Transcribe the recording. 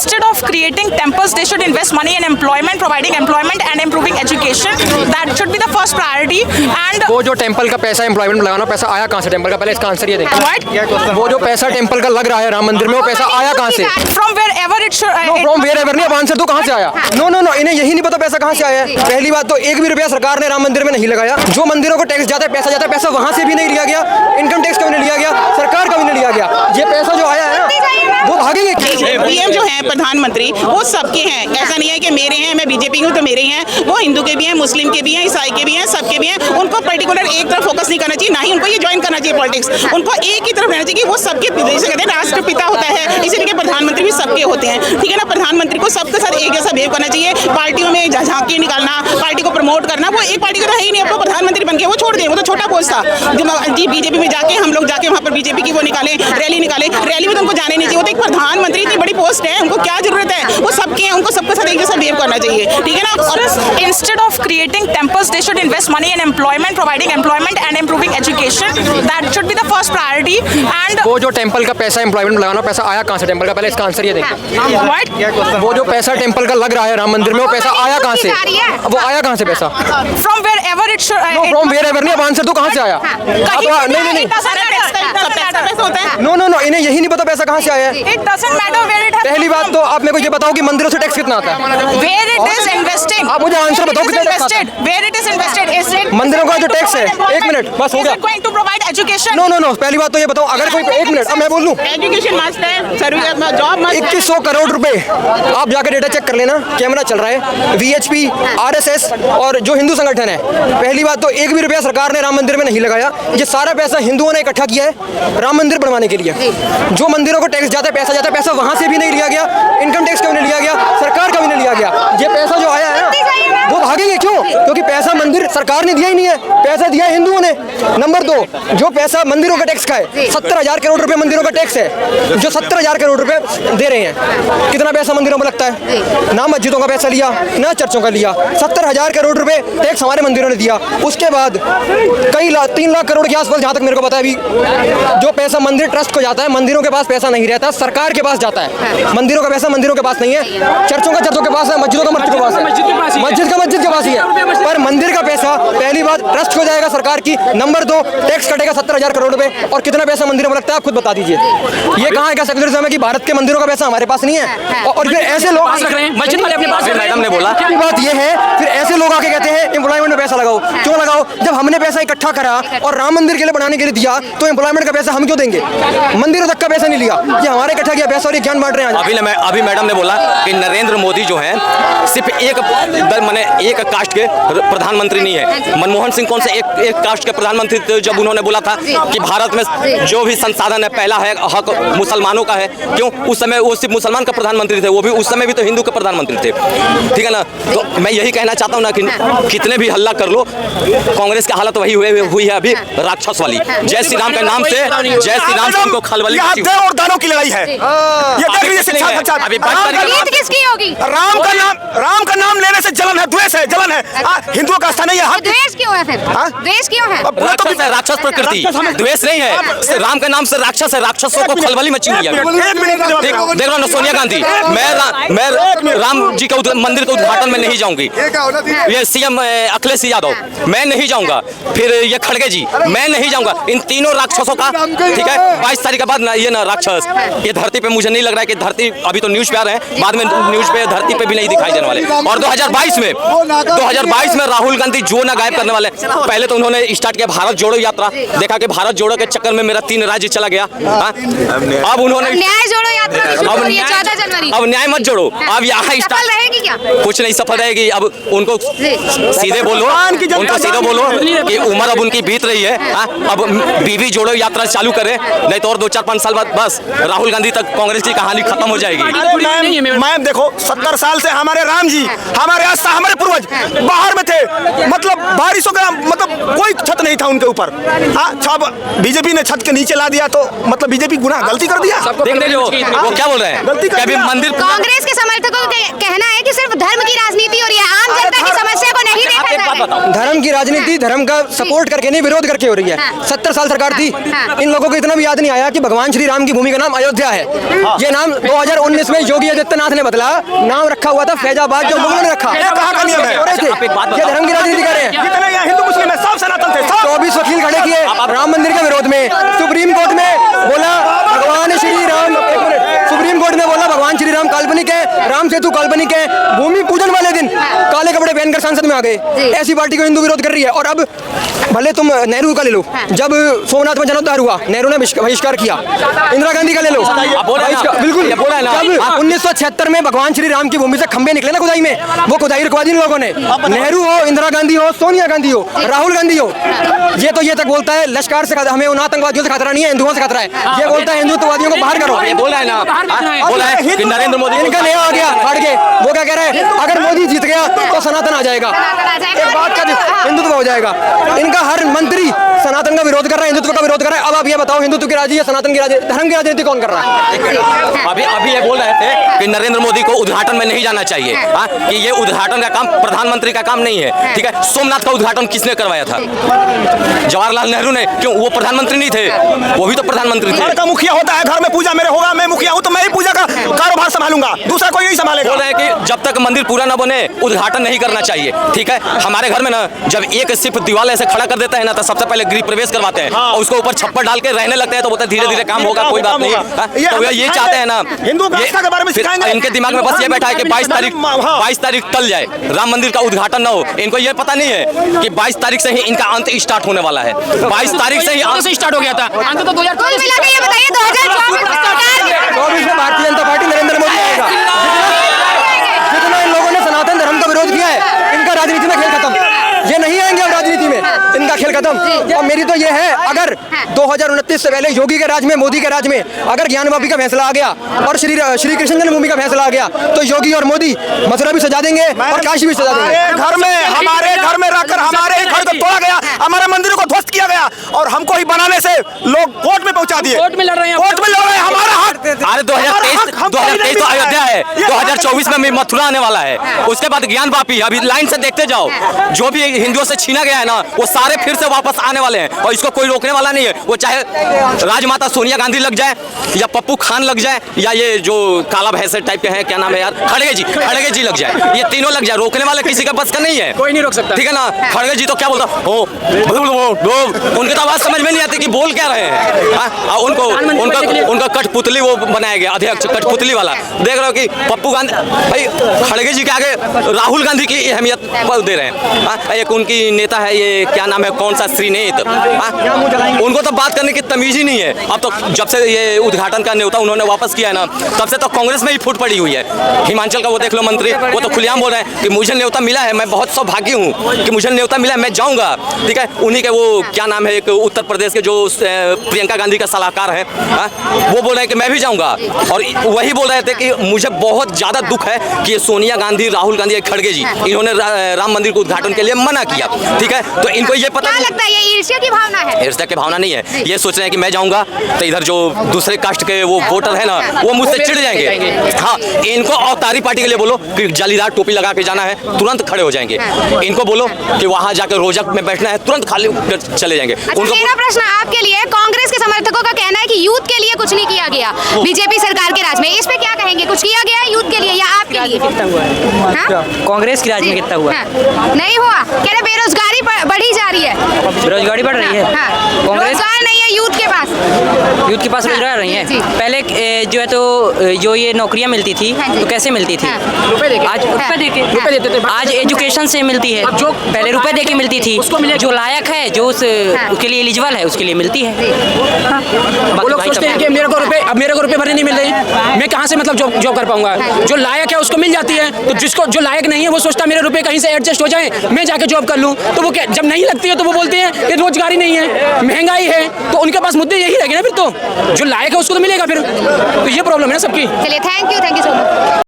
Instead of creating temples, they should invest money in employment, providing employment and improving education. That should be the first priority. And वो जो temple का पैसा employment में लगाना, पैसा आया कहाँ से टेंपल का? पहले इसका आंसर ये दें। what? वो जो पैसा टेंपल का लग रहा है राम मंदिर में, वो पैसा आया कहाँ से? From wherever it should. From wherever नहीं, अब आंसर तो कहाँ से आया? नो नो नो, इन्हें यही नहीं पता पैसा कहाँ से आया है। पहली बात तो एक भी रुपया सरकार ने राम मंदिर में नहीं लगाया। जो मंदिरों को टैक्स जाता है, पैसा जाता है, पैसा वहाँ से भी नहीं लिया गया, इनकम टैक्स का भी नहीं लिया गया, सरकार का भी नहीं लिया गया। ये पैसा जो आया है ना, वो भागेंगे। पीएम जो है प्रधानमंत्री, वो सबके हैं। ऐसा नहीं है कि मेरे हैं, मैं बीजेपी हूँ तो मेरे हैं। वो हिंदू के भी हैं, मुस्लिम के भी हैं, ईसाई के भी हैं, सबके भी हैं। उनको पर्टिकुलर एक तरफ फोकस नहीं करना चाहिए, ना ही उनको ये ज्वाइन करना चाहिए पॉलिटिक्स। उनको एक ही तरफ रहना चाहिए कि वो सबके, जैसे कहते हैं राष्ट्रपिता होता है, इसीलिए प्रधानमंत्री भी सबके होते हैं। ठीक है ना, प्रधानमंत्री को सबके साथ एक जैसा बिहेव करना चाहिए। पार्टियों में झांकी निकालना, पार्टी को प्रमोट करना, वो एक पार्टी का तो है ही नहीं। अब तो प्रधानमंत्री बन के वो छोड़ दें, वो तो छोटा पोस्ट था। जी बीजेपी में जाके हम लोग जाके वहाँ पर बीजेपी की वो निकाले, रैली निकाले, रैली में तो उनको जाने नहीं चाहिए। वो तो एक प्रधानमंत्री इतनी बड़ी पोस्ट है, उनको क्या जरूरत है? वो सबके हैं, उनको सबके साथ एक जैसा बिहेव करना चाहिए। ठीक है ना। और Instead of creating temples, they should invest money in employment, providing employment and improving education. That should be the first priority. And वो जो टेंपल का पैसा एम्प्लॉयमेंट में लगाना, पैसा आया कहाँ से टेंपल का? पहले इसका आंसर ये दें। what? वो जो पैसा टेंपल का लग रहा है राम मंदिर में, वो पैसा आया कहाँ से? वो आया कहाँ से पैसा? From wherever it should. From wherever नहीं, अब आंसर तो कहाँ से आया? नहीं, नो नो नो, इन्हें यही नहीं पता पैसा कहाँ से आया है। It doesn't matter where it has. पहली बात तो आप मेरे को ये बताओ कि मंदिरों से टैक्स कितना आता है? Where it is investing. आप मुझे आंसर बताओ कितना टैक्स आता है? Where it is invested. Is it मंदिरों का जो टैक्स है, एक मिनट बस हो Is गया। it going to provide education? No no no, पहली बात तो ये बताओ, अगर कोई, एक मिनट अब मैं बोल दूं, एजुकेशन मस्ट है, सर्विस जॉब मस्ट है। 2100 करोड़ रुपए, आप जाकर डेटा चेक कर लेना, कैमरा चल रहा है। वीएचपी, आरएसएस और जो हिंदू संगठन है, पहली बात तो एक भी रुपया सरकार ने राम मंदिर में नहीं लगाया। ये सारा पैसा हिंदुओं ने इकट्ठा किया है राम मंदिर बनवाने के लिए। जो मंदिरों को टैक्स जाता है, पैसा जाता है, पैसा वहां से भी नहीं लिया गया, इनकम टैक्स का भी नहीं लिया गया, सरकार का भी नहीं लिया गया। ये पैसा जो आया है ना, वो भागेंगे क्यों? क्योंकि पैसा मंदिर सरकार ने दिया ही नहीं है, पैसा दिया है हिंदुओं ने। नंबर 2, जो पैसा मंदिरों का टैक्स का है, 70,000 करोड़ रुपए मंदिरों का टैक्स है, जो 70,000 करोड़ रुपए दे रहे हैं। कितना पैसा मंदिरों में लगता है? ना मस्जिदों का पैसा लिया, ना चर्चों का लिया। 70,000 करोड़ रुपए टैक्स हमारे मंदिरों ने दिया। उसके बाद कई 3 लाख करोड़ के आसपास, जहाँ तक मेरे को पता है अभी, जो पैसा मंदिर ट्रस्ट को जाता है, मंदिरों के पास पैसा नहीं रहता, सरकार के पास जाता है। मंदिरों का पैसा मंदिरों के पास नहीं है, चर्चों के पास है, मस्जिदों का मस्जिद के पास है, मस्जिद के पास ही है। पर मंदिर का पैसा पहली बात ट्रस्ट को जाएगा सरकार की, नंबर 2 टैक्स कटेगा 70,000 करोड़ रुपए। और कितना पैसा मंदिरों में लगता है आप खुद बता दीजिए। ये कहाँ है क्या सेक्युलरिज्म है कि भारत के मंदिरों का पैसा हमारे पास नहीं है? और फिर ऐसे लोग रख रहे हैं, मस्जिद वाले अपने पास। मैडम ने बोला बात ये है, फिर ऐसे लोग आके कहते हैं एम्प्लॉयमेंट में पैसा लगाओ। क्यों लगाओ? जब हमने पैसा इकट्ठा करा और राम मंदिर के लिए बनाने के लिए दिया, तो एम्प्लॉयमेंट का पैसा हम क्यों देंगे? मंदिरों तक का पैसा नहीं लिया, ये हमारे इकट्ठा किया पैसा और ये ज्ञान बांट रहे हैं। अभी मैडम ने बोला कि नरेंद्र मोदी जो है सिर्फ एक कास्ट के प्रधानमंत्री नहीं है। मनमोहन सिंह कौन से एक कास्ट के प्रधानमंत्री थे? जब उन्होंने बोला था कि भारत में जो भी संसाधन है पहला है हक मुसलमानों का है। क्यों? उस समय वो सिर्फ मुसलमान का प्रधानमंत्री थे, वो भी उस समय भी तो हिंदू के प्रधानमंत्री थे। ठीक है ना। तो मैं यही कहना चाहता हूँ ना कि कितने भी हल्ला कर लो, कांग्रेस की हालत वही हुई है अभी, राक्षस वाली। जय श्री राम के नाम से, जय श्री राम से उनको खलबली और दानों की लड़ाई है। अभी किसकी होगी? राम का नाम लेने से जलन है, द्वेष है, जलन है। हिंदुओं का स्थान नहीं है। द्वेष क्यों है फिर? द्वेष क्यों है? राक्षस प्रकृति, द्वेष नहीं है। राम के नाम से राक्षस है, राक्षसों को खलबली मची हुई है। देख लो ना सोनिया गांधी, मैं राम जी के मंदिर के उद्घाटन में नहीं जाऊंगी। ये सीएम अखिलेश यादव, मैं नहीं जाऊंगा। फिर ये खड़गे जी, मैं नहीं जाऊंगा। इन तीनों राक्षसों का, ठीक है, 22 तारीख के बाद ना ये ना राक्षस ये धरती पे, मुझे नहीं लग रहा है कि धरती, अभी तो न्यूज पे आ रहे हैं, बाद में न्यूज पे धरती पे भी नहीं दिखाई देने वाले। और 2022 में राहुल गांधी जो ना गायब करने वाले। पहले तो उन्होंने स्टार्ट किया भारत जोड़ो यात्रा, देखा कि भारत जोड़ो के चक्कर में मेरा 3 राज्य चला गया। अब उन्होंने न्याय जोड़ो यात्रा, अब न्याय मत जोड़ो, अब यहाँ सफल रहेगी क्या? कुछ नहीं सफल रहेगी। अब उनको सीधे बोलो, कि उम्र अब उनकी बीत रही है। अब बीवी जोड़ो यात्रा चालू करे, नहीं तो और 2-4-5 साल बाद बस राहुल गांधी तक कांग्रेस की कहानी खत्म हो जाएगी। मैम देखो, 70 साल से हमारे राम जी, हमारे आस्था, हमारे पूर्वज बाहर में थे। मतलब बारिशों का मतलब कोई छत नहीं था उनके ऊपर। बीजेपी ने छत के नीचे ला दिया, तो मतलब बीजेपी गुनाह गलती कर दिया। देखने जो वो क्या बोल रहे हैं, कभी मंदिर। कांग्रेस के समर्थकों का कहना है कि सिर्फ धर्म की राजनीति हो रही है, आम जनता की समस्या को नहीं देखा। धर्म की राजनीति धर्म का सपोर्ट करके नहीं, विरोध करके हो रही है। 70 साल सरकार थी, इन लोगों को इतना भी याद नहीं आया कि भगवान श्री राम की भूमि का नाम अयोध्या है। ये नाम 2019 में योगी आदित्यनाथ ने बदला, नाम रखा हुआ था फैजाबाद, जो मुगलों ने रखा। ये कहाँ का नियम है? ये धर्म की राजनीति कर रहे हैं। जितने यहाँ हिंदू मुस्लिम है सब सनातन थे, सब। 24 वकील खड़े किए राम मंदिर के विरोध में। सुप्रीम कोर्ट में बोला भगवान श्री राम, सुप्रीम कोर्ट में बोला भगवान श्री राम काल्पनिक है, राम सेतु काल्पनिक है। भूमि पूजन वाले दिन काले कपड़े पहनकर संसद में आ गए। ऐसी पार्टी को हिंदू विरोध कर रही है। और अब भले तुम नेहरू का ले लो, जब सोमनाथ में जनोद्धार हुआ नेहरू ने बहिष्कार किया। इंदिरा गांधी का ले लो, बिल्कुल। जब 1976 में भगवान श्री राम की भूमि से खंबे निकले ना खुदाई में, वो खुदाई रुकवा दी लोगों ने। नेहरू हो, इंदिरा गांधी हो, सोनिया गांधी हो, राहुल गांधी हो, ये तो ये तक बोलता है लश्कर से हमें उन आतंकवादियों से खतरा नहीं है, हिंदुओं से खतरा है। ये बोलता है हिंदुत्ववादियों को बाहर करो। बोला है ना, बोला है कि नरेंद्र मोदी इनका नया आ गया हट के। वो क्या कह रहे हैं, अगर मोदी जीत गया तो सनातन आ जाएगा, एक बात का हिंदुत्व हो जाएगा। इनका हर मंत्री सनातन का विरोध कर रहा है, हिंदुत्व का विरोध कर रहा है। अब आप ये बताओ, हिंदुत्व की राजनीति, सनातन की राजनीति, धर्म की राजनीति कौन कर रहा है? अभी ये बोल रहे थे कि नरेंद्र मोदी को उद्घाटन में नहीं जाना चाहिए, कि ये उद्घाटन का काम प्रधानमंत्री का काम नहीं है। ठीक है, सोमनाथ का उद्घाटन किसने करवाया था? जवाहरलाल नेहरू ने। क्यों? वो प्रधानमंत्री नहीं थे, वो भी तो प्रधानमंत्री थे। घर का मुखिया होता है, घर में पूजा मेरे होगा, मैं मुखिया हूँ तो मैं ही पूजा का कारोबार संभालूंगा, दूसरा कोई नहीं संभालेगा। बोल रहे हैं कि जब तक मंदिर पूरा ना बने उद्घाटन नहीं करना चाहिए। ठीक है, हमारे घर में ना जब एक सिर्फ दीवार ऐसे खड़ा कर देते हैं ना, तो सबसे पहले गृह प्रवेश करवाते हैं और उसको ऊपर छप्पर डाल के रहने लगते हैं, तो बोलते हैं धीरे धीरे काम होगा, कोई बात नहीं। तो ये चाहते हैं ना, हिंदू के बारे में सिखाएंगे। इनके दिमाग में बस ये बैठा है कि 22 तारीख टल जाए, राम मंदिर का उद्घाटन ना हो। इनको ये पता नहीं है कि 22 तारीख से ही इनका अंत स्टार्ट होने वाला है। 22 तारीख से ही अंत स्टार्ट हो गया था। कुल मिला के ये बताइए 2024 में भारतीय जनता पार्टी नरेंद्र मोदी आएगा। जितना इन लोगों ने सनातन धर्म का विरोध किया है, इनका राजनीति में खेल खत्म। ये नहीं आएंगे अब राजनीति में, इनका खेल खत्म। और मेरी तो ये है, अगर 2029 से पहले योगी के राज में, मोदी के राज में अगर ज्ञानवापी का फैसला आ गया और श्री कृष्ण जन्मभूमि का फैसला आ गया, तो योगी और मोदी मथुरा भी सजा देंगे और काशी भी सजा देंगे। हमारे घर में रखकर हमारे ही घर को तोड़ा गया, हमारे मंदिरों को ध्वस्त किया गया और हमको ही बनाने से लोग कोर्ट में पहुंचा दिए। कोर्ट में लड़ रहे हैं, हमारा हक। अरे 2023 तो अयोध्या है, 2024 में मथुरा आने वाला है, उसके बाद ज्ञानवापी। अभी लाइन से देखते जाओ, जो भी हिंदुओं से छीना गया है ना, वो सारे फिर से वापस आने वाले हैं और इसको कोई रोकने वाला नहीं है। वो चाहे राजमाता सोनिया गांधी लग जाए या पप्पू खान लग जाए या ये जो काला भैंसे टाइप के हैं, क्या नाम है यार, खड़गे जी लग जाए, ये तीनों लग जाए, रोकने वाले किसी का बस का नहीं है, कोई नहीं रोक सकता। ठीक है ना, खड़गे जी तो क्या बोलता हो, उनकी तो आवाज समझ में नहीं आती कि बोल क्या रहे हैं। उनका कठपुतली वो बनाया गया, अध्यक्ष कठपुतली वाला। देख रहे हो कि पप्पू गांधी भाई खड़गे जी के आगे राहुल गांधी की अहमियत दे रहे हैं। एक उनकी नेता है, ये क्या नाम है, कौन सा श्रीनेत, उनको तो बात करने की तमीज ही नहीं है। अब तो जब से ये उद्घाटन का न्योता उन्होंने वापस किया है ना, तब से तो कांग्रेस में ही फूट पड़ी हुई है। हिमाचल का वो देख लो मंत्री, वो तो खुलेआम बोल रहे हैं कि मुझे न्योता मिला है, मैं बहुत सौभाग्य हूँ कि मुझे न्योता मिला है, मैं जाऊँगा। ठीक है, उन्हीं के वो क्या नाम है, एक उत्तर प्रदेश के जो प्रियंका गांधी का सलाहकार है, वो बोल रहे हैं कि मैं भी जाऊँगा। और वही बोल रहे थे कि मुझे बहुत ज़्यादा दुख है कि सोनिया गांधी, राहुल गांधी, खड़गे जी, इन्होंने राम मंदिर के उद्घाटन के लिए मना किया। ठीक है, तो इनको ये पता क्या लगता है, ये ईर्ष्या की भावना है? ईर्ष्या की भावना नहीं है, ये सोच रहे हैं कि मैं जाऊंगा तो इधर जो दूसरे कास्ट के वो वोटर है ना, वो मुझसे चिढ़ जाएंगे। हाँ, इनको अवतारी पार्टी के लिए बोलो कि जालीदार टोपी लगा के जाना है, तुरंत खड़े हो जाएंगे। इनको बोलो कि वहां जाकर रोजक में बैठना है, तुरंत खाली चले जाएंगे। मेरा प्रश्न आपके लिए, कांग्रेस के समर्थकों का कहना है कि यूथ के लिए कुछ नहीं किया गया बीजेपी सरकार के राज में, इस पे क्या कहेंगे? कुछ किया गया है यूथ के लिए या आपके लिए? कांग्रेस के राज में कितना हुआ? नहीं हुआ, कह रहे बेरोजगारी बढ़ी जा रही है। बेरोजगारी बढ़ रही है। रोजगार नहीं है यूथ के पास। रोजगार नहीं है। पहले जो है तो जो ये नौकरियां मिलती थी तो कैसे मिलती थी? आज रुपए देते थे। आज एजुकेशन से मिलती है, जो पहले रुपए देके मिलती थी, जो लायक है, जो उसके लिए एलिजिबल है, उसके लिए मिलती है। वो लोग सोचते हैं कि मेरे को रुपए भरने नहीं मिल रहे हैं, मैं कहाँ से मतलब जॉब कर पाऊंगा। जो लायक है उसको मिल जाती है, तो जिसको जो लायक नहीं है वो सोचता है मेरे रुपए कहीं से एडजस्ट हो जाए, मैं जाके जॉब कर लूँ। तो वो क्या, जब नहीं लगती है तो वो बोलते हैं कि रोजगारी नहीं है, महंगाई है, तो उनके पास मुद्दे यही रहेंगे ना। फिर तो जो लायक है उसको तो मिलेगा फिर, तो ये प्रॉब्लम है ना सबकी। चलिए, थैंक यू सो मच।